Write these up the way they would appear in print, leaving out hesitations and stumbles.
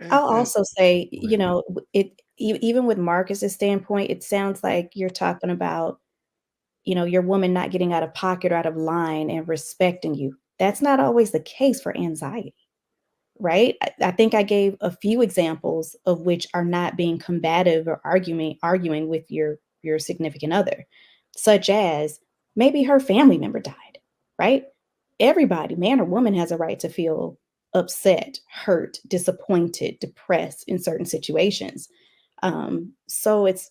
And I'll and also say, go ahead. even with Marcus's standpoint, it sounds like you're talking about, your woman not getting out of pocket or out of line and respecting you. That's not always the case for anxiety, right? I think I gave a few examples of which are not being combative or arguing with your significant other, such as maybe her family member died, right? Everybody, man or woman, has a right to feel upset, hurt, disappointed, depressed in certain situations. So it's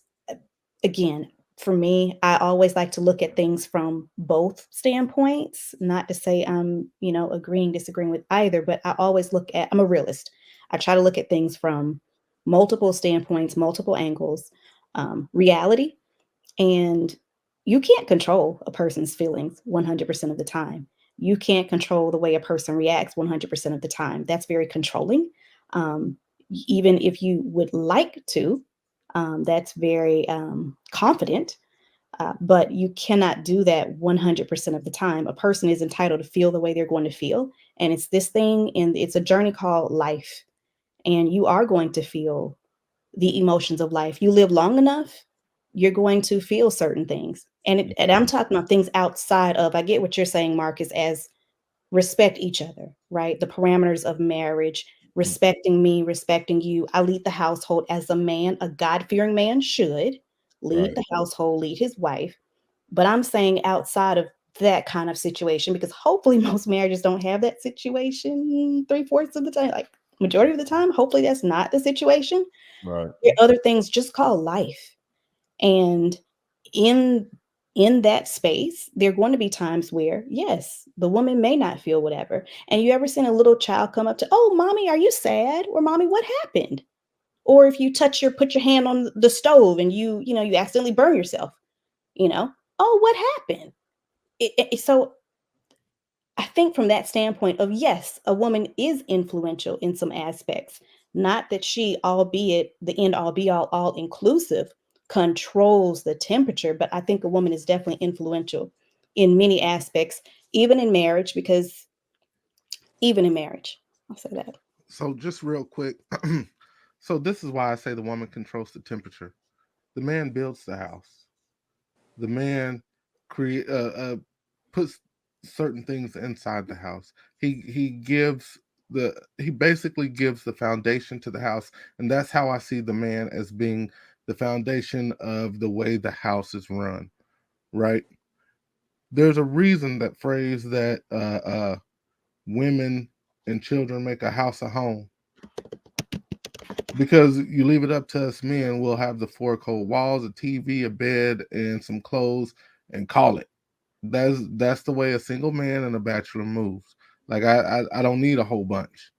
again, for me, I always like to look at things from both standpoints, not to say I'm, agreeing, disagreeing with either, but I always I'm a realist. I try to look at things from multiple standpoints, multiple angles, reality, and you can't control a person's feelings 100% of the time. You can't control the way a person reacts 100% of the time. That's very controlling. Um, Even if you would like to, that's very confident, but you cannot do that 100% of the time. A person is entitled to feel the way they're going to feel. And it's this thing, and it's a journey called life. And you are going to feel the emotions of life. You live long enough, you're going to feel certain things. And I'm talking about things outside of, I get what you're saying, Marcus, as respect each other, right? The parameters of marriage, respecting me, respecting you. I lead the household as a man, a God fearing man should lead Right. the household, lead his wife. But I'm saying outside of that kind of situation, because hopefully most marriages don't have that situation three-fourths of the time, like majority of the time. Hopefully that's not the situation. Right. There are other things just called life. And in in that space, there are going to be times where, yes, the woman may not feel whatever. And you ever seen a little child come up to, oh, mommy, are you sad? Or mommy, what happened? Or if you put your hand on the stove and you accidentally burn yourself, you know, oh, what happened? So I think from that standpoint of, yes, a woman is influential in some aspects. Not that she, albeit the end all be all inclusive, controls the temperature, but I think a woman is definitely influential in many aspects, even in marriage, because even in marriage, I'll say that. So just real quick, so this is why I say the woman controls the temperature. The man builds the house. The man create puts certain things inside the house. He basically gives the foundation to the house, and that's how I see the man as being the foundation of the way the house is run. Right? There's a reason that phrase that women and children make a house a home, because you leave it up to us men, we'll have the four cold walls, a TV, a bed, and some clothes, and call it. That's the way a single man and a bachelor moves. Like I don't need a whole bunch,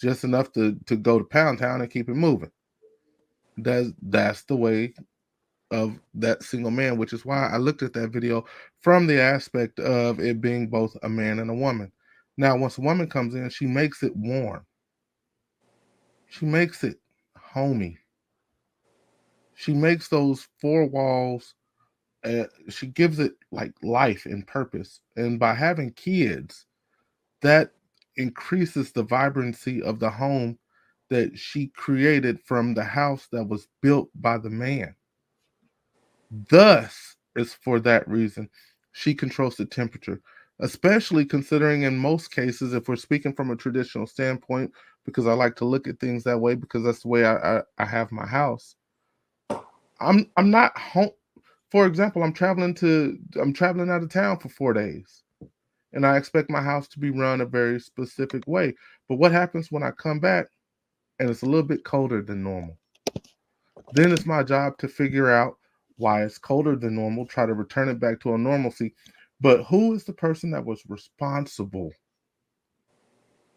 just enough to go to Pound Town and keep it moving. That's the way of that single man, which is why I looked at that video from the aspect of it being both a man and a woman. Now, once a woman comes in, she makes it warm. She makes it homey. She makes those four walls. She gives it like life and purpose. And by having kids, that increases the vibrancy of the home that she created from the house that was built by the man. Thus, is for that reason, she controls the temperature, especially considering in most cases, if we're speaking from a traditional standpoint, because I like to look at things that way because that's the way I have my house. I'm not home. For example, I'm traveling out of town for 4 days, and I expect my house to be run a very specific way. But what happens when I come back and it's a little bit colder than normal? Then it's my job to figure out why it's colder than normal, try to return it back to a normalcy. But who is the person that was responsible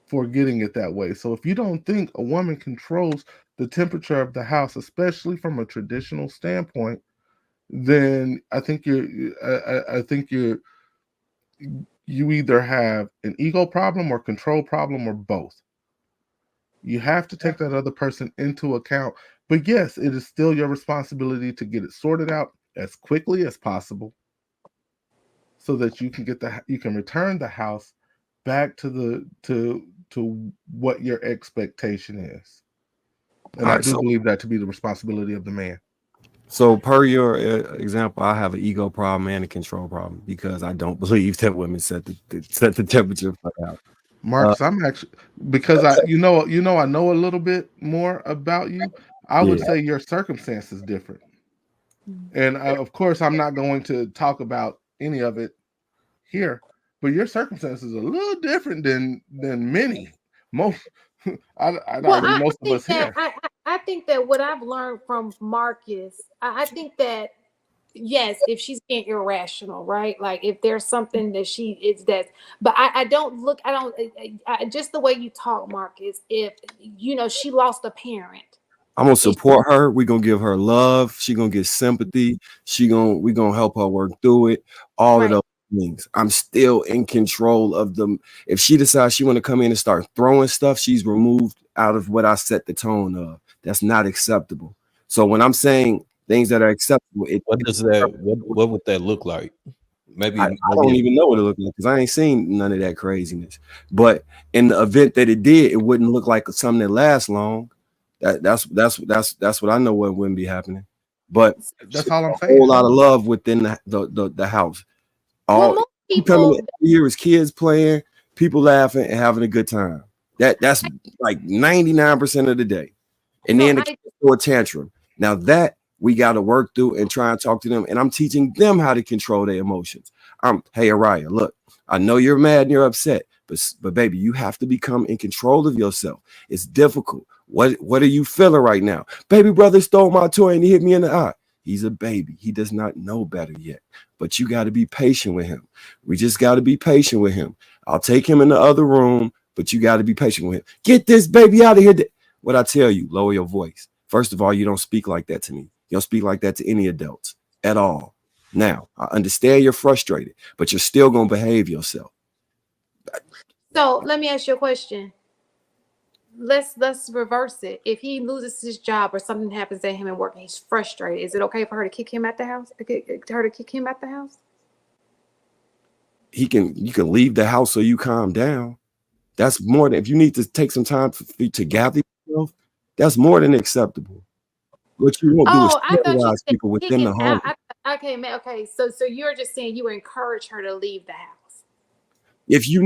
for getting it that way? So if you don't think a woman controls the temperature of the house, especially from a traditional standpoint, then I think you either have an ego problem or control problem or both. You have to take that other person into account. But yes, it is still your responsibility to get it sorted out as quickly as possible so that you can return the house back to to what your expectation is. And All I right, do so believe that to be the responsibility of the man. so per your example, I have an ego problem and a control problem because I don't believe that women set the temperature for the house. Uh, Marcus, I'm actually, because I know a little bit more about you. I would yeah, say your circumstance is different, and of course, I'm not going to talk about any of it here. But your circumstance is a little different than many, most. I'd Well, argue I most of think us that here. I think that what I've learned from Marcus, I think that yes, if she's being irrational, right? Like if there's something that she is that, but I don't look, I don't, just the way you talk, Marcus. If she lost a parent, I'm gonna and support her. We're gonna give her love. She gonna get sympathy. We gonna help her work through it. All of right. those things. I'm still in control of them. If she decides she want to come in and start throwing stuff, she's removed out of what I set the tone of. That's not acceptable. So when I'm saying things that are acceptable, What does that? What would that look like? I Maybe don't if even know what it looked like because I ain't seen none of that craziness. But in the event that it did, it wouldn't look like something that lasts long. That's what I know what wouldn't be happening. But That's all a I'm whole saying. lot of love within the house. Well, All most you coming in people, every year is kids playing, people laughing and having a good time. That's like 99% of the day. And no, then the I kids throw a tantrum. Now that we got to work through and try and talk to them. And I'm teaching them how to control their emotions. Hey, Araya, look, I know you're mad and you're upset, but baby, you have to become in control of yourself. It's difficult. What are you feeling right now? Baby brother stole my toy and he hit me in the eye. He's a baby. He does not know better yet. But you got to be patient with him. We just got to be patient with him. I'll take him in the other room, but you got to be patient with him. Get this baby out of here. What I tell you, lower your voice. First of all, you don't speak like that to me. You don't speak like that to any adults at all. Now, I understand you're frustrated, but you're still going to behave yourself. so let me ask you a question. Let's reverse it. If he loses his job or something happens to him at work and he's frustrated, is it okay for her to kick him out the house? Her to kick him out the house? You can leave the house so you calm down. That's more than if you need to take some time to gather yourself, that's more than acceptable. What you won't do is Oh, I thought you terrorize said people within kicking the home. out. Okay, man. Okay, so you're just saying you encourage her to leave the house. If you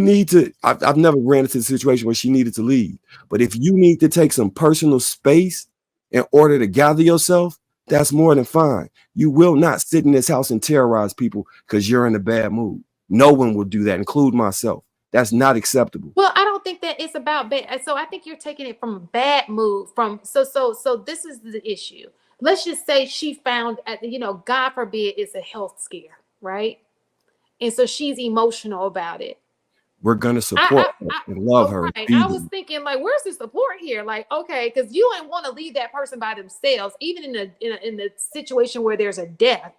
need to, I've never ran into a situation where she needed to leave. But if you need to take some personal space in order to gather yourself, that's more than fine. You will not sit in this house and terrorize people because you're in a bad mood. No one will do that, include myself. That's not acceptable. Well, I don't think that it's about bad. So I think you're taking it from a bad mood. So this is the issue. Let's just say she found, God forbid, it's a health scare, right? And so she's emotional about it. We're gonna support her and love Oh, her and right. I feed was them. thinking, like, where's the support here? Like, okay, because you ain't want to leave that person by themselves, even in the situation where there's a death.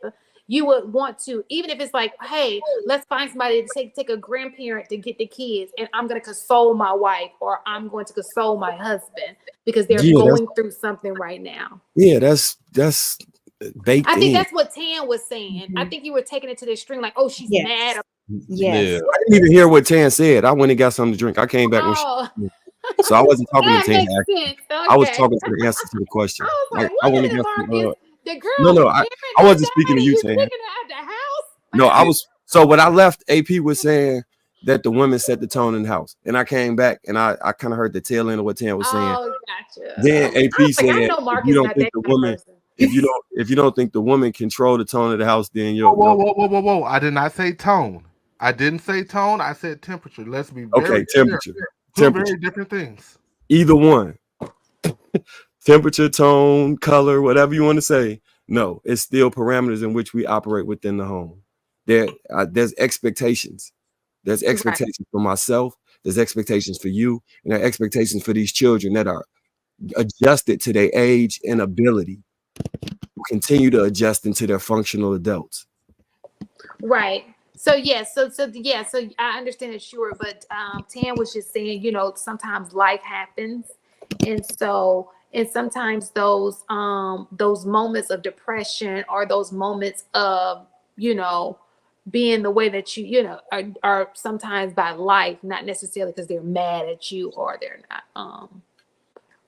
You would want to, even if it's like, hey, let's find somebody to take a grandparent to get the kids, and I'm gonna console my wife or I'm going to console my husband because they're Yeah, going through something right now. that's baked I think in. that's what Tan was saying. I think you were taking it to the extreme, like, oh, she's mad. Yes. yeah, Yes. I didn't even hear what Tan said. I went and got something to drink. I came back when she Oh, so I wasn't talking to that Tan. makes sense. I was Okay. talking to the answer to the I question. was like, I wait went a and minute, got some. Marcus. The No, girl no, was I mad wasn't at speaking that, to and you, you Tan. kicking her out the No, I house. was. So when I left, AP was saying that the women set the tone in the house, and I came back and I kind of heard the tail end of what Tan was saying. Oh, gotcha. Then Okay. I AP was like, I said, know if you Marcus don't not think that the kind of woman, person. if you don't think the woman control the tone of the house, then Whoa, whoa, you're whoa, whoa, whoa, whoa! I did not say tone. I didn't say tone. I said temperature. Let's be very okay. clear. Two Temperature, very different things. either one. Temperature, tone, color, whatever you want to say. No, it's still parameters in which we operate within the home. There's expectations. There's Right. expectations for myself. There's expectations for you, and there are expectations for these children that are adjusted to their age and ability. Continue to adjust into their functional adults. Right. So yes, so I understand it, sure, but Tan was just saying, sometimes life happens, and sometimes those moments of depression or those moments of you know being the way that you are sometimes by life, not necessarily because they're mad at you or they're not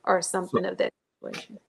or something of that situation.